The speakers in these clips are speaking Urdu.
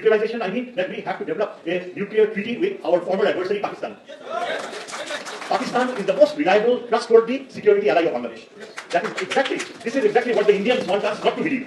Utilization, I mean that we have to develop a nuclear treaty with our former adversary Pakistan. Pakistan is the most reliable, trustworthy security ally of Bangladesh. This is exactly what the Indians want us not to believe.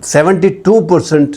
72%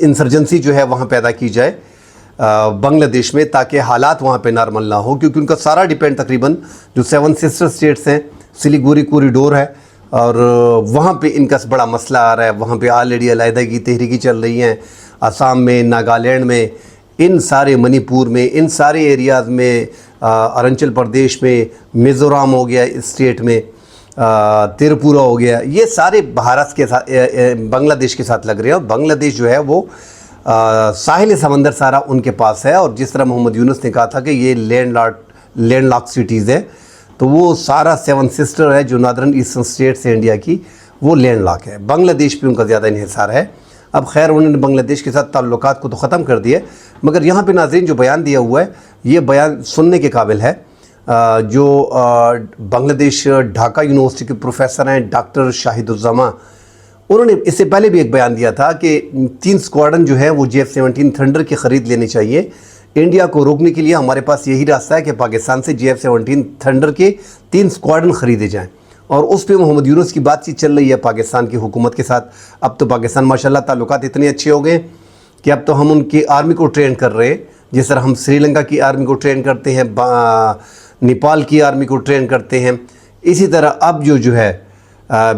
insurgency جو ہے وہاں پیدا کی جائے بنگلہ دیش میں، تاکہ حالات وہاں پہ نارمل نہ ہو، کیونکہ ان کا سارا ڈیپینڈ تقریباً جو 7 سسٹر اسٹیٹس ہیں، سلیگوری کوریڈور ہے، اور وہاں پہ ان کا بڑا مسئلہ آ رہا ہے. وہاں پہ آلریڈی علیحدگی تحریکی چل رہی ہیں، آسام میں، ناگالینڈ میں، ان سارے منی پور میں، ان سارے ایریاز میں، اروناچل پردیش میں، میزورام ہو گیا اسٹیٹ میں، تریپورہ ہو گیا، یہ سارے بھارت کے ساتھ بنگلہ دیش کے ساتھ لگ رہے ہیں. اور بنگلہ دیش جو ہے وہ ساحل سمندر سارا ان کے پاس ہے، اور جس طرح محمد یونس نے کہا تھا کہ یہ لینڈ لاک سٹیز ہے، تو وہ سارا 7 سسٹر ہے جو نادرن ایسٹرن اسٹیٹس ہے انڈیا کی، وہ لینڈ لاک ہے. بنگلہ دیش پہ ان کا زیادہ انحصار ہے. اب خیر انہوں نے بنگلہ دیش کے ساتھ تعلقات کو تو ختم کر دیے، مگر یہاں پہ ناظرین جو بیان دیا ہوا ہے یہ بیان سننے کے قابل ہے. جو بنگلہ دیش ڈھاکہ یونیورسٹی کے پروفیسر ہیں ڈاکٹر شاہد الزماں، انہوں نے اس سے پہلے بھی ایک بیان دیا تھا کہ 3 اسکواڈن جو ہیں وہ JF-17 تھنڈر کی خرید لینے چاہیے. انڈیا کو روکنے کے لیے ہمارے پاس یہی راستہ ہے کہ پاکستان سے JF-17 تھنڈر کے 3 اسکواڈن خریدے جائیں. اور اس پہ محمد یونس کی بات چیت چل رہی ہے پاکستان کی حکومت کے ساتھ. اب تو پاکستان ماشاءاللہ تعلقات اتنے اچھے ہو گئے کہ اب تو ہم ان کی آرمی کو ٹرین کر رہے ہیں، جس طرح ہم سری لنکا کی آرمی کو ٹرین کرتے ہیں، نیپال کی آرمی کو ٹرین کرتے ہیں، اسی طرح اب جو ہے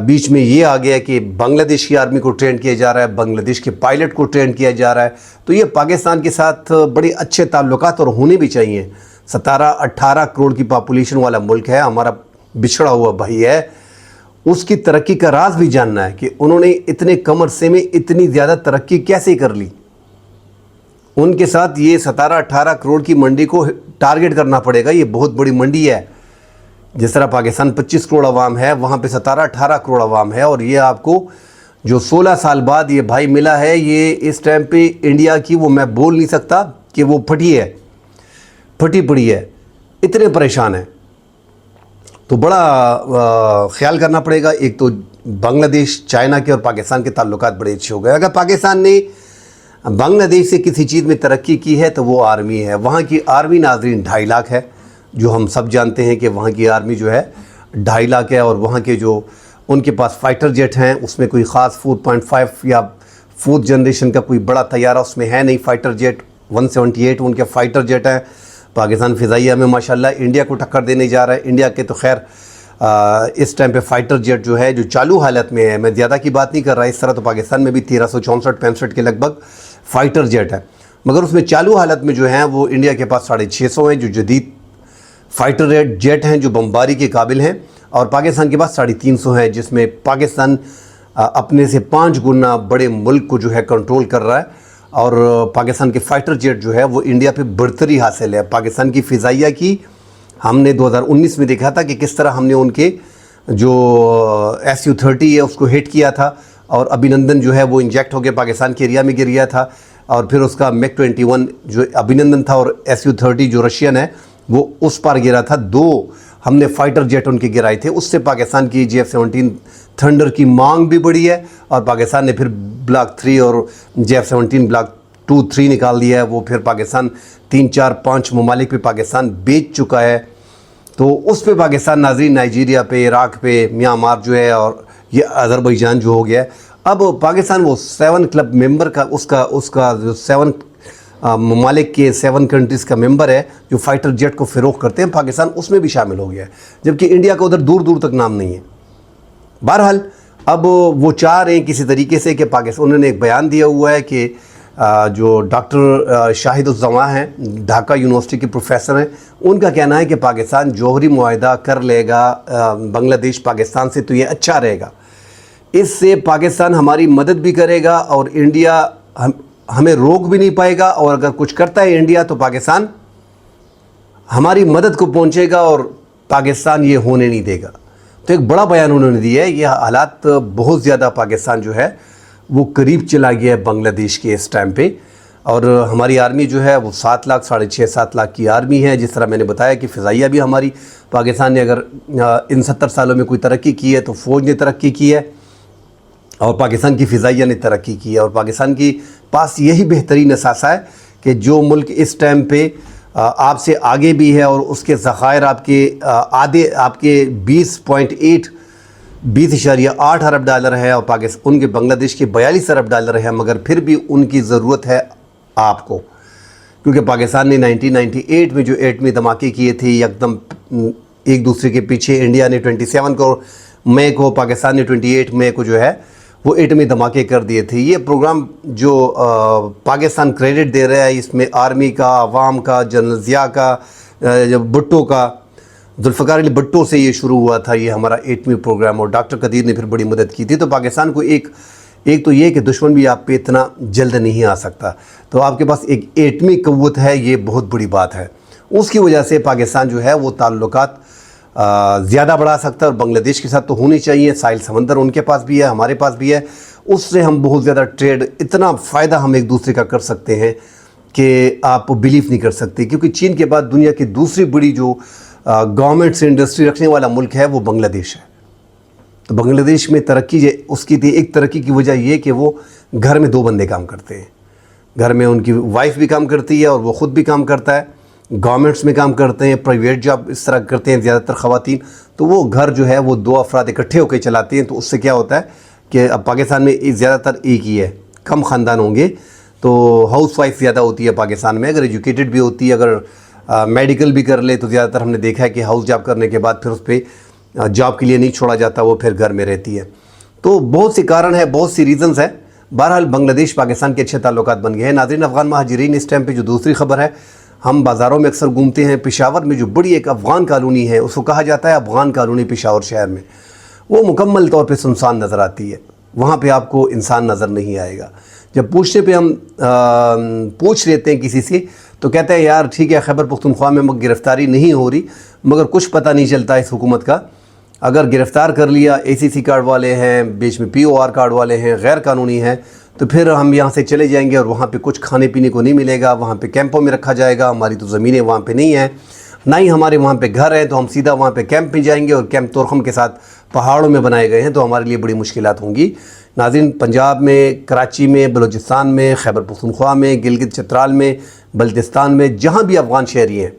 بیچ میں یہ آ گیا کہ بنگلہ دیش کی آرمی کو ٹرین کیا جا رہا ہے، بنگلہ دیش کے پائلٹ کو ٹرین کیا جا رہا ہے. تو یہ پاکستان کے ساتھ بڑے اچھے تعلقات اور ہونے بھی چاہیے. 17-18 کروڑ کی پاپولیشن والا ملک ہے، ہمارا بچھڑا ہوا بھائی ہے. اس کی ترقی کا راز بھی جاننا ہے کہ انہوں نے اتنے کم عرصے میں اتنی زیادہ ترقی کیسے کر لی. ان کے ساتھ یہ 17-18 کروڑ کی منڈی کو ٹارگٹ کرنا پڑے گا. یہ بہت بڑی منڈی ہے. جس طرح پاکستان 25 کروڑ عوام ہے، وہاں پہ 17-18 کروڑ عوام ہے. اور یہ آپ کو جو 16 سال بعد یہ بھائی ملا ہے، یہ اس ٹائم پہ انڈیا کی وہ میں بول نہیں سکتا کہ وہ پھٹی پڑی ہے، اتنے پریشان ہیں. تو بڑا خیال کرنا پڑے گا. ایک تو بنگلہ دیش، چائنا کے اور پاکستان کے تعلقات بڑے اچھے ہو گئے. اگر پاکستان نے بنگلہ دیش سے کسی چیز میں ترقی کی ہے تو وہ آرمی ہے. وہاں کی آرمی ناظرین 2.5 لاکھ ہے، جو ہم سب جانتے ہیں کہ وہاں کی آرمی جو ہے 2.5 لاکھ ہے. اور وہاں کے جو ان کے پاس فائٹر جیٹ ہیں، اس میں کوئی خاص 4.5 یا 4th جنریشن کا کوئی بڑا طیارہ اس میں ہے نہیں. فائٹر جیٹ 178 ان کے فائٹر جیٹ ہیں. پاکستان فضائیہ میں ماشاءاللہ انڈیا کو ٹکر دینے جا رہا ہے. انڈیا کے تو خیر اس ٹائم پہ فائٹر جیٹ جو ہے جو چالو حالت میں ہے، میں زیادہ کی بات نہیں کر رہا، اس طرح تو پاکستان میں بھی 1364-65 کے لگ بھگ فائٹر جیٹ ہے، مگر اس میں چالو حالت میں جو ہیں وہ انڈیا کے پاس 650 ہیں جو جدید فائٹر جیٹ ہیں جو بمباری کے قابل ہیں. اور پاکستان کے پاس 350 ہیں، جس میں پاکستان اپنے سے 5 گنا بڑے ملک کو جو ہے کنٹرول کر رہا ہے. اور پاکستان کے فائٹر جیٹ جو ہے وہ انڈیا پہ برتری حاصل ہے. پاکستان کی فضائیہ کی ہم نے 2019 میں دیکھا تھا کہ کس طرح ہم نے ان کے جو SU-30 ہے اس کو ہٹ کیا تھا، اور ابھینندن جو ہے وہ انجیکٹ ہو کے پاکستان کے ایریا میں گر گیا تھا. اور پھر اس کا MiG-21 جو ابھینندن تھا اور SU-30 جو رشین ہے وہ اس پر گرا تھا. 2 ہم نے فائٹر جیٹ ان کے گرائے تھے. اس سے پاکستان کی JF-17 تھنڈر کی مانگ بھی بڑھی ہے، اور پاکستان نے پھر بلاک 3 اور JF-17 بلاک 2-3 نکال دیا ہے. وہ پھر پاکستان 3-4-5 ممالک پہ پاکستان بیچ چکا ہے. تو اس پہ پاکستان ناظرین نائجیریا پہ، عراق پہ، میانمار جو ہے، اور یہ آذربائیجان جو ہو گیا ہے. اب پاکستان وہ 7 کلب ممبر کا اس کا جو 7 ممالک کے 7 کنٹریز کا ممبر ہے جو فائٹر جیٹ کو فروغ کرتے ہیں، پاکستان اس میں بھی شامل ہو گیا ہے، جبکہ انڈیا کا ادھر دور دور تک نام نہیں ہے. بہرحال اب وہ چاہ رہے ہیں کسی طریقے سے کہ پاکستان، انہوں نے ایک بیان دیا ہوا ہے کہ جو ڈاکٹر شاہد الزماں ہیں ڈھاکہ یونیورسٹی کے پروفیسر ہیں، ان کا کہنا ہے کہ پاکستان جوہری معاہدہ کر لے گا بنگلہ دیش پاکستان سے تو یہ اچھا رہے گا. اس سے پاکستان ہماری مدد بھی کرے گا اور انڈیا ہمیں روک بھی نہیں پائے گا. اور اگر کچھ کرتا ہے انڈیا تو پاکستان ہماری مدد کو پہنچے گا اور پاکستان یہ ہونے نہیں دے گا. تو ایک بڑا بیان انہوں نے دیا ہے. یہ حالات بہت زیادہ پاکستان جو ہے وہ قریب چلا گیا ہے بنگلہ دیش کے اس ٹائم پہ. اور ہماری آرمی جو ہے وہ 7 لاکھ 6.5-7 لاکھ کی آرمی ہے. جس طرح میں نے بتایا کہ فضائیہ بھی ہماری، پاکستان نے اگر ان 70 سالوں میں کوئی ترقی کی ہے تو فوج نے ترقی کی ہے اور پاکستان کی فضائیہ نے ترقی کی ہے. اور پاکستان کی پاس یہی بہترین اثاثہ ہے کہ جو ملک اس ٹائم پہ آپ سے آگے بھی ہے اور اس کے ذخائر آپ کے 20.8 20.8 ارب ڈالر ہے اور پاکستان ان کے بنگلہ دیش کے 42 ارب ڈالر ہے، مگر پھر بھی ان کی ضرورت ہے آپ کو، کیونکہ پاکستان نے 1998 میں جو ایٹمی دھماکے کیے تھے یکدم ایک دوسرے کے پیچھے، انڈیا نے 27 مئی کو، پاکستان نے 28 مئی کو جو ہے وہ ایٹمی دھماکے کر دیے تھے۔ یہ پروگرام جو پاکستان کریڈٹ دے رہا ہے، اس میں آرمی کا، عوام کا، جنرل ضیاء کا، بھٹو کا، ذوالفقار علی بھٹو سے یہ شروع ہوا تھا یہ ہمارا ایٹمی پروگرام، اور ڈاکٹر قدیر نے پھر بڑی مدد کی تھی۔ تو پاکستان کو ایک تو یہ کہ دشمن بھی آپ پہ اتنا جلد نہیں آ سکتا، تو آپ کے پاس ایک ایٹمی قوت ہے، یہ بہت بڑی بات ہے۔ اس کی وجہ سے پاکستان جو ہے وہ تعلقات زیادہ بڑھا سکتا ہے، اور بنگلہ دیش کے ساتھ تو ہونی چاہیے، ساحل سمندر ان کے پاس بھی ہے، ہمارے پاس بھی ہے، اس سے ہم بہت زیادہ ٹریڈ، اتنا فائدہ ہم ایک دوسرے کا کر سکتے ہیں کہ آپ بلیو نہیں کر سکتے، کیونکہ چین کے بعد دنیا کی دوسری بڑی جو گورنمنٹ سے انڈسٹری رکھنے والا ملک ہے وہ بنگلہ دیش ہے۔ تو بنگلہ دیش میں ترقی اس کی تھی، ایک ترقی کی وجہ یہ کہ وہ گھر میں 2 بندے کام کرتے ہیں، گھر میں ان کی وائف بھی کام کرتی ہے اور وہ خود بھی کام کرتا ہے، گورنمنٹس میں کام کرتے ہیں، پرائیویٹ جاب اس طرح کرتے ہیں زیادہ تر خواتین، تو وہ گھر جو ہے وہ 2 افراد اکٹھے ہو کے چلاتے ہیں۔ تو اس سے کیا ہوتا ہے کہ اب پاکستان میں زیادہ تر ایک ہی ہے، کم خاندان ہوں گے، تو ہاؤس وائف زیادہ ہوتی ہے پاکستان میں، اگر ایجوکیٹڈ بھی ہوتی ہے، اگر میڈیکل بھی کر لے تو زیادہ تر ہم نے دیکھا ہے کہ ہاؤس جاب کرنے کے بعد پھر اس پہ جاب کے لیے نہیں چھوڑا جاتا، وہ پھر گھر میں رہتی ہے۔ تو بہت سی کارن ہے، بہت سی ریزنز ہیں، بہرحال بنگلہ دیش پاکستان کے اچھے تعلقات بن گئے ہیں۔ ناظرین، افغان مہاجرین اس ٹائم پہ جو دوسری خبر ہے، ہم بازاروں میں اکثر گھومتے ہیں، پشاور میں جو بڑی ایک افغان کالونی ہے، اس کو کہا جاتا ہے افغان کالونی پشاور شہر میں، وہ مکمل طور پہ سنسان نظر آتی ہے، وہاں پہ آپ کو انسان نظر نہیں آئے گا۔ جب پوچھنے پہ ہم پوچھ لیتے ہیں کسی سے تو کہتے ہیں یار ٹھیک ہے خیبر پختونخوا میں گرفتاری نہیں ہو رہی، مگر کچھ پتہ نہیں چلتا اس حکومت کا، اگر گرفتار کر لیا، ACC کارڈ والے ہیں، بیچ میں POR کارڈ والے ہیں، غیر قانونی ہیں، تو پھر ہم یہاں سے چلے جائیں گے اور وہاں پہ کچھ کھانے پینے کو نہیں ملے گا، وہاں پہ کیمپوں میں رکھا جائے گا، ہماری تو زمینیں وہاں پہ نہیں ہیں، نہ ہی ہمارے وہاں پہ گھر ہیں، تو ہم سیدھا وہاں پہ کیمپ میں جائیں گے، اور کیمپ تورخم کے ساتھ پہاڑوں میں بنائے گئے ہیں، تو ہمارے لیے بڑی مشکلات ہوں گی۔ ناظرین، پنجاب میں، کراچی میں، بلوچستان میں، خیبر پختونخوا میں، گلگت چترال میں، بلتستان میں، جہاں بھی افغان شہری ہیں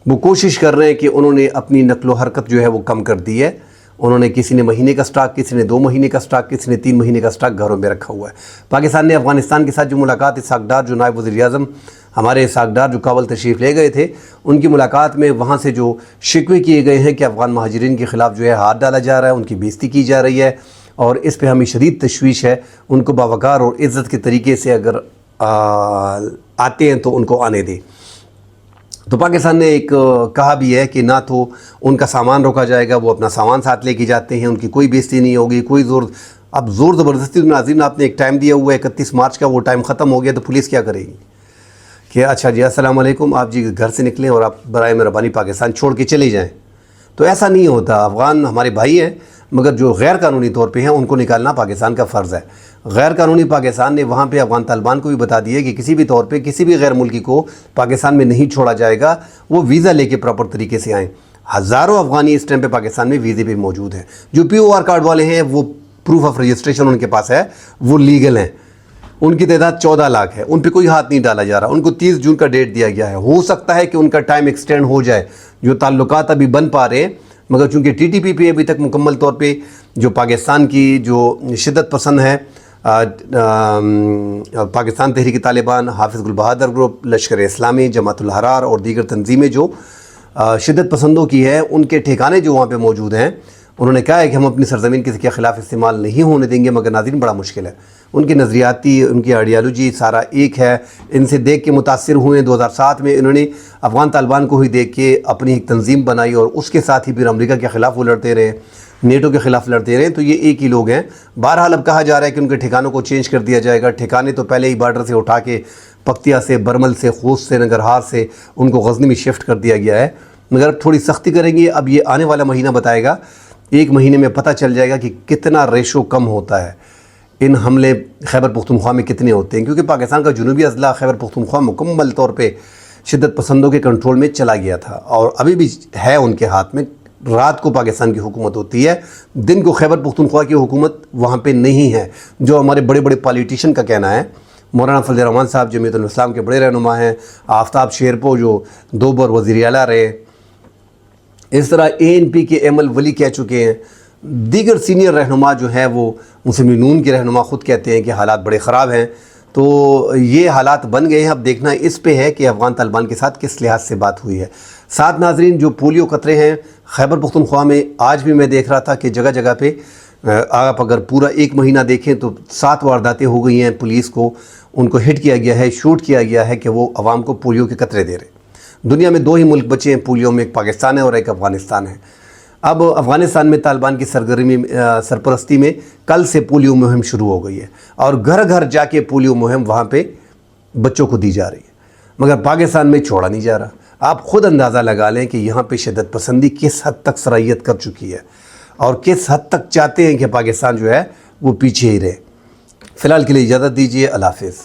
وہ کوشش کر رہے ہیں کہ انہوں نے اپنی نقل و حرکت جو ہے وہ کم کر دی ہے، انہوں نے کسی نے مہینے کا سٹاک، کسی نے 2 مہینے کا سٹاک، کسی نے 3 مہینے کا سٹاک گھروں میں رکھا ہوا ہے۔ پاکستان نے افغانستان کے ساتھ جو ملاقات اسحاق ڈار جو نائب وزیر اعظم ہمارے اسحاق ڈار جو کابل تشریف لے گئے تھے، ان کی ملاقات میں وہاں سے جو شکوے کیے گئے ہیں کہ افغان مہاجرین کے خلاف جو ہے ہاتھ ڈالا جا رہا ہے، ان کی بےزتی کی جا رہی ہے، اور اس پہ ہمیں شدید تشویش ہے، ان کو باوقار اور عزت کے طریقے سے اگر آتے ہیں تو ان کو آنے دیں۔ تو پاکستان نے ایک کہا بھی ہے کہ نہ تو ان کا سامان روکا جائے گا، وہ اپنا سامان ساتھ لے کے جاتے ہیں، ان کی کوئی بےزتی نہیں ہوگی، کوئی اب زور زبردستی۔ ناظرین، آپ نے ایک ٹائم دیا ہوا ہے 31 مارچ کا، وہ ٹائم ختم ہو گیا، تو پولیس کیا کرے گی کہ اچھا جی السلام علیکم، آپ جی گھر سے نکلیں اور آپ برائے مہربانی پاکستان چھوڑ کے چلے جائیں۔ تو ایسا نہیں ہوتا، افغان ہمارے بھائی ہیں، مگر جو غیر قانونی طور پہ ہیں ان کو نکالنا پاکستان کا فرض ہے۔ غیر قانونی پاکستان نے وہاں پہ افغان طالبان کو بھی بتا دیا کہ کسی بھی طور پہ کسی بھی غیر ملکی کو پاکستان میں نہیں چھوڑا جائے گا، وہ ویزا لے کے پراپر طریقے سے آئیں۔ ہزاروں افغانی اس ٹائم پہ پاکستان میں ویزے پہ موجود ہیں۔ جو POR کارڈ والے ہیں وہ پروف آف رجسٹریشن ان کے پاس ہے، وہ لیگل ہیں، ان کی تعداد 14 لاکھ ہے، ان پہ کوئی ہاتھ نہیں ڈالا جا رہا، ان کو 30 جون کا ڈیٹ دیا گیا ہے، ہو سکتا ہے کہ ان کا ٹائم ایکسٹینڈ ہو جائے، جو تعلقات ابھی بن پا رہے ہیں، مگر چونکہ TTP پہ ابھی تک مکمل طور پہ جو پاکستان کی جو شدت پسند ہے، پاکستان تحریک طالبان، حافظ گل بہادر گروپ، لشکر اسلامی، جماعت الحرار اور دیگر تنظیمیں جو شدت پسندوں کی ہے، ان کے ٹھکانے جو وہاں پہ موجود ہیں، انہوں نے کہا ہے کہ ہم اپنی سرزمین کسی کے خلاف استعمال نہیں ہونے دیں گے، مگر ناظرین بڑا مشکل ہے، ان کی نظریاتی، ان کی آئیڈیالوجی سارا ایک ہے، ان سے دیکھ کے متاثر ہوئے۔ 2007 میں انہوں نے افغان طالبان کو ہی دیکھ کے اپنی ایک تنظیم بنائی، اور اس کے ساتھ ہی پھر امریکہ کے خلاف وہ لڑتے رہے، نیٹو کے خلاف لڑتے رہے، تو یہ ایک ہی لوگ ہیں۔ بہرحال اب کہا جا رہا ہے کہ ان کے ٹھکانوں کو چینج کر دیا جائے گا، ٹھکانے تو پہلے ہی بارڈر سے اٹھا کے پکتیا سے، برمل سے، خوست سے، ننگرہار سے ان کو غزنی میں شفٹ کر دیا گیا ہے، مگر اب تھوڑی سختی کریں گے۔ اب یہ آنے والا مہینہ بتائے گا، 1 مہینے میں پتہ چل جائے گا کہ کتنا ریشو کم ہوتا ہے، ان حملے خیبر پختونخوا میں کتنے ہوتے ہیں، کیونکہ پاکستان کا جنوبی اضلاع خیبر پختونخوا مکمل طور پہ شدت پسندوں کے کنٹرول میں چلا گیا تھا، اور ابھی بھی ہے ان کے ہاتھ میں۔ رات کو پاکستان کی حکومت ہوتی ہے، دن کو خیبر پختونخوا کی حکومت وہاں پہ نہیں ہے، جو ہمارے بڑے بڑے پالیٹیشین کا کہنا ہے۔ مولانا فضل الرحمان صاحب جمعیت الاسلام کے بڑے رہنما ہیں، آفتاب شیرپو جو 2 بار وزیر اعلیٰ رہے، اس طرح ANP کے ایم ولی کہہ چکے ہیں، دیگر سینئر رہنما جو ہیں وہ مسلم لیگ نون کے رہنما خود کہتے ہیں کہ حالات بڑے خراب ہیں. تو یہ حالات بن گئے ہیں. اب دیکھنا اس پہ ہے کہ افغان طالبان کے ساتھ کس لحاظ سے بات ہوئی ہے. ساتھ ناظرین جو پولیو قطرے ہیں خیبر پختونخوا میں آج بھی میں دیکھ رہا تھا کہ جگہ جگہ پہ آپ اگر پورا ایک مہینہ دیکھیں تو 7 وارداتیں ہو گئی ہیں. پولیس کو ان کو ہٹ کیا گیا ہے, شوٹ کیا گیا ہے کہ وہ عوام کو پولیو کے قطرے دے رہے ہیں. دنیا میں 2 ہی ملک بچے ہیں پولیو میں, ایک پاکستان ہے اور ایک افغانستان ہے. اب افغانستان میں طالبان کی سرپرستی میں کل سے پولیو مہم شروع ہو گئی ہے اور گھر گھر جا کے پولیو مہم وہاں پہ بچوں کو دی جا رہی ہے, مگر پاکستان میں چھوڑا نہیں جا رہا. آپ خود اندازہ لگا لیں کہ یہاں پہ شدت پسندی کس حد تک سرایت کر چکی ہے اور کس حد تک چاہتے ہیں کہ پاکستان جو ہے وہ پیچھے ہی رہے. فی الحال کے لیے اجازت دیجیے. اللہ حافظ.